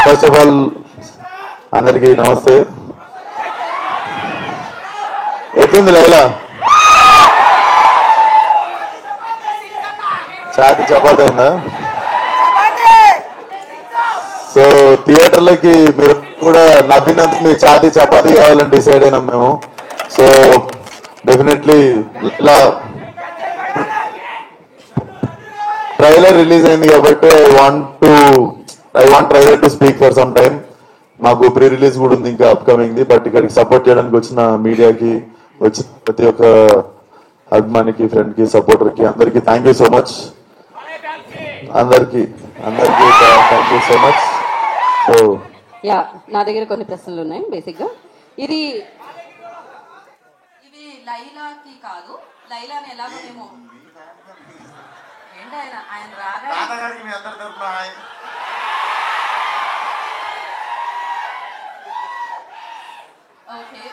First of all అందరికి నమస్తే. ఎట్లుంది లైలా? ఛాతి చపాతి ఉందా? సో థియేటర్లకి మీరు కూడా నవ్వినందుకు మీ ఛాతి చపాతి కావాలని డిసైడ్ అయినాం మేము. సో డెఫినెట్లీ ఇలా ట్రైలర్ రిలీజ్ అయింది కాబట్టి I want trailer to speak for some time. మాకు ప్రీ రిలీజ్ కూడా ఉంది ఇంకా అప్కమింగ్ ది. బట్ ఇక్కడికి సపోర్ట్ చేయడానికి వచ్చిన మీడియాకి, వచ్చిన ప్రతి ఒక్క అభిమానికి, ఫ్రెండ్ కి, సపోర్టర్ కి అందరికి థ్యాంక్ యూ సో మచ్. అందరికి thank you so much. So yeah, నా దగ్గర కొన్ని ప్రశ్నలు ఉన్నాయి. బేసిక్ గా ఇవి లైలాకి కాదు, లైలాని ఎలాగో మేము ఏంటి ఆయన రాగా ఓకే.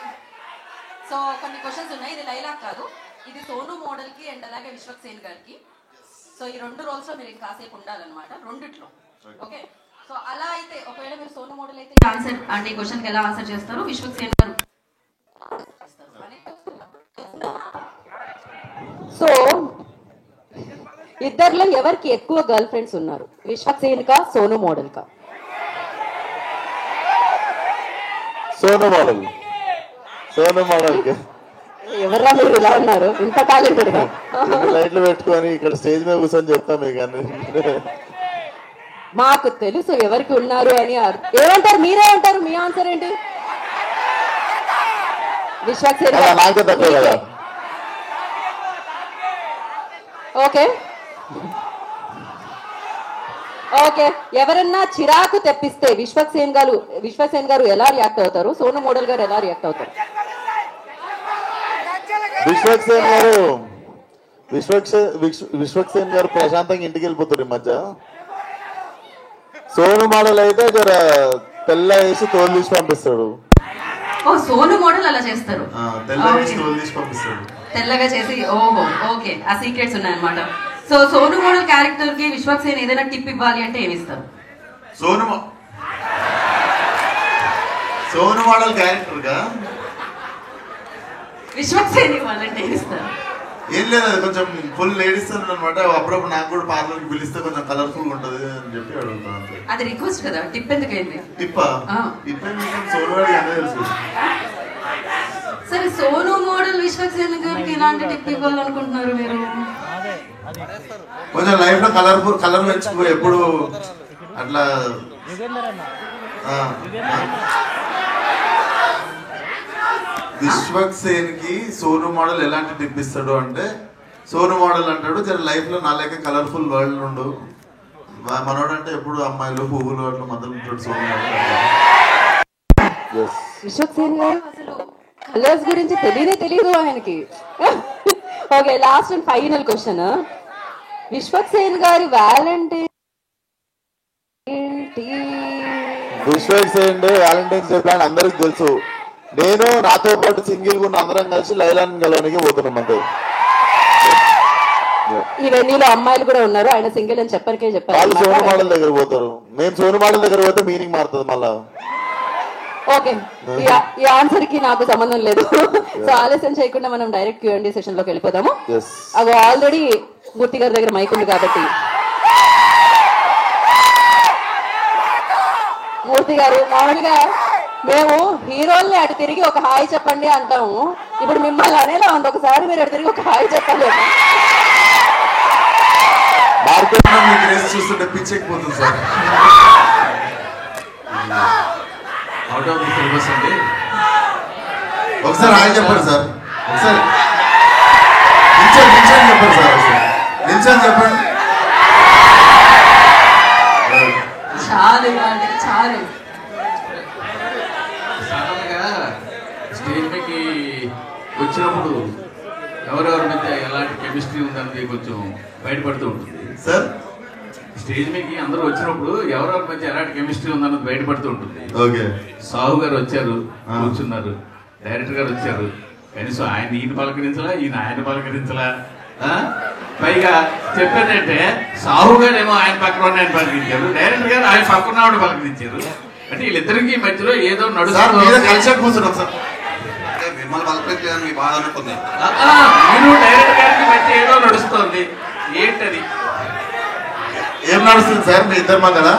సో కొన్ని క్వశ్చన్స్ ఉన్నాయి. ఇది లైలా కాదు, ఇది సోను మోడల్ కి అండ్ అలాగే విశ్వక్ సేన్ గారికి. సో ఈ రెండు రోల్స్ లో మీరు కాసేపు ఉండాలన్నమాట, రెండిట్లో. ఓకే. సో అలా అయితే ఒకవేళ మీరు సోను మోడల్ అయితే ఆన్సర్ అంటే ఈ క్వశ్చన్ కి ఎలా ఆన్సర్ చేస్తారు, విశ్వక్ సేన్ గారు. సో ఇద్దర్లో ఎవరికి ఎక్కువ గర్ల్ ఫ్రెండ్స్ ఉన్నారు, విశ్వక్ సేన్ కా, సోను మోడల్ కా? సోను మోడల్. ఎవరా మీరు ఇలా ఉన్నారు, ఇంత టాలెంటెడ్ గా? లైట్లు పెట్టుకొని ఇక్కడ స్టేజ్ మీద కూర్చొని చెప్తాం మీకు. మాకు తెలుసు ఎవరికి ఉన్నారు అని. ఏమంటారు, మీరే అంటారు, మీ ఆన్సర్ ఏంటి? విశ్వక్ సేన్. నాకే తక్కువ కదా. Okay okay. ఎవరన్నా చిరాకు తెప్పిస్తే విశ్వక్ సేన్ గారు ఎలా రియాక్ట్ అవుతారు, సోను మోడల్ గారు ఎలా రియాక్ట్ అవుతారు? విశ్వక్ సేన్ గారు ప్రశాంతంగా ఇంటికి వెళ్ళిపోతారు ఈ మధ్య. సోను మోడల్ అయితే జర తెల్ల వేసి తోలు తీసి పంపిస్తాడు. ఓ, సోను మోడల్ అలా చేస్తారు, పంపిస్తాడు తెల్లగా చేసి. ఓహో, ఓకే. ఆ సీక్రెట్స్ ఉన్నాయన్నమాట. సో సోను మోడల్ క్యారెక్టర్ కి విశ్వక్ సేన్ ఏదైనా టిప్ ఇవ్వాలి అంటే ఏమి ఇస్తారు? సోను మోడల్ క్యారెక్టర్ గా విశ్వక్ సేన్ ఇవ్వాలంటే ఏమి ఇస్తారు? ఏం లేదు, అది కొంచెం ఫుల్ లేడీస్ అనమాట. అప్పుడప్పుడు నాకు కూడా పార్లర్ కి పిలిస్తే కొంచెం కలర్ఫుల్ ఉంటది అని చెప్పి అడుగుతాను. అది రిక్వెస్ట్ కదా, టిప్ ఎందుకు ఏంటి? టిప్పా? సోను వాడికి అన్నీ తెలుసు. సరే, సోను మోడల్ విశ్వక్ సేన్ గారికి ఎలాంటి టిప్ ఇవ్వాలనుకుంటున్నారు మీరు? కొంచెం లైఫ్ లో కలర్ పెంచుకో ఎప్పుడు అట్లా. విశ్వక్ సేన్ కి సోను మోడల్ ఎలాంటి టిప్ ఇస్తాడు అంటే, సోను మోడల్ అంటాడు జర లైఫ్ లో నా లెక్క కలర్ఫుల్ వరల్డ్ ఉండు. మనోడంటే ఎప్పుడు అమ్మాయిలు, పువ్వులు అట్లా మధ్యలో ఉంటాడు సోను మోడల్. విశ్వక్ సేన్ గారు అసలు కలర్స్ గురించి తెలియదు ఆయనకి. Okay, last and final question. Vishwak Sen గారి వ్యాలంటైన్స్ డే ప్లాన్ అందరికి తెలుసు. నేను నాతో పాటు సింగిల్ గా ఉన్న అందరం కలిసి లైలాన్ గెలవడానికి పోతున్నాం అంతే. ఈ వెన్యూలో అమ్మాయిలు కూడా ఉన్నారు, ఆయన సింగిల్ అని చెప్పరికే చెప్పారు. వాళ్ళు సోను మోడల్ దగ్గర పోతారు, మేము సోను మోడల్ దగ్గర పోతే మీనింగ్ మారుతుంది మళ్ళా. ఓకే, ఈ ఆన్సర్ కి నాకు సంబంధం లేదు. సో ఆలస్యం చేయకుండా మనం డైరెక్ట్ Q&A సెషన్ లోకి వెళ్ళిపోదాము. అవి ఆల్రెడీ మూర్తి గారి దగ్గర మైక్ ఉంది కాబట్టి, మూర్తి గారు మామూలుగా మేము హీరోల్ని అటు తిరిగి ఒక హాయ్ చెప్పండి అంటాము, ఇప్పుడు మిమ్మల్ని అనేలా ఉంది. ఒకసారి మీరు అటు తిరిగి ఒక హాయ్ చెప్పండి. చూస్తుంటే పిచ్చెక్కిపోతుంది sir. Out of the syllabus అండి. ఒకసారి హాయ్ చెప్పండి సార్. ఒకసారి నిల్చొని చెప్పండి సార్. నిల్చొని చెప్పండి. చాలు చాలు. సాధారణంగా స్టేజ్ పైకి వచ్చినప్పుడు ఎవరెవరి మధ్య ఎలాంటి కెమిస్ట్రీ ఉందన్నది కొంచెం బయటపడుతూ ఉంటుంది సార్. స్టేజ్ మీదకి అందరూ వచ్చినప్పుడు ఎవరెవరి మధ్య ఎలాంటి కెమిస్ట్రీ ఉందన్నది బయటపడుతూ ఉంటుంది. ఓకే, సాహు గారు వచ్చారు, కూర్చున్నారు. డైరెక్టర్ గారు వచ్చారు, కనీసం ఆయన ఈయన పలకరించలా, ఈయన ఆయన పలకరించలా. పైగా చెప్పేదంటే సాహు గారు ఏమో ఆయన పక్కన ఆయన పలకరించారు, డైరెక్టర్ గారు ఆయన పక్కన పలకరించారు. అంటే వీళ్ళిద్దరికి మధ్యలో ఏదో నడుస్తుంది. కలిసి కూర్చున్నాం సార్, మిమ్మల్ని పలకరించలేదని మీ బాధ అనుకుంది. మీరు డైరెక్టర్ గారికి మధ్య ఏదో నడుస్తుంది, ఏంటది? ఏం నడుస్తుంది సార్ మీ ఇద్దరి మధ్యన?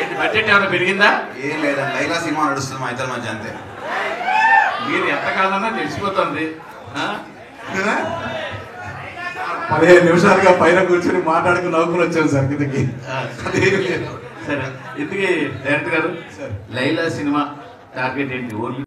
ఏంటి బడ్జెట్ ఏమైనా పెరిగిందా? ఏం లేదండి, లైలా సినిమా నడుస్తుంది మా ఇద్దరి మధ్య అంతే. మీరు ఎంత కాదన్నా తెలిసిపోతుంది. 15 నిమిషాలుగా పైన కూర్చొని మాట్లాడుకుని నవ్వుకుని వచ్చాను సార్ కిందకి. సరే, ఇంతకీ డైరెక్టర్ గారు లైలా సినిమా టార్గెట్ ఏంటి? ఓన్లీ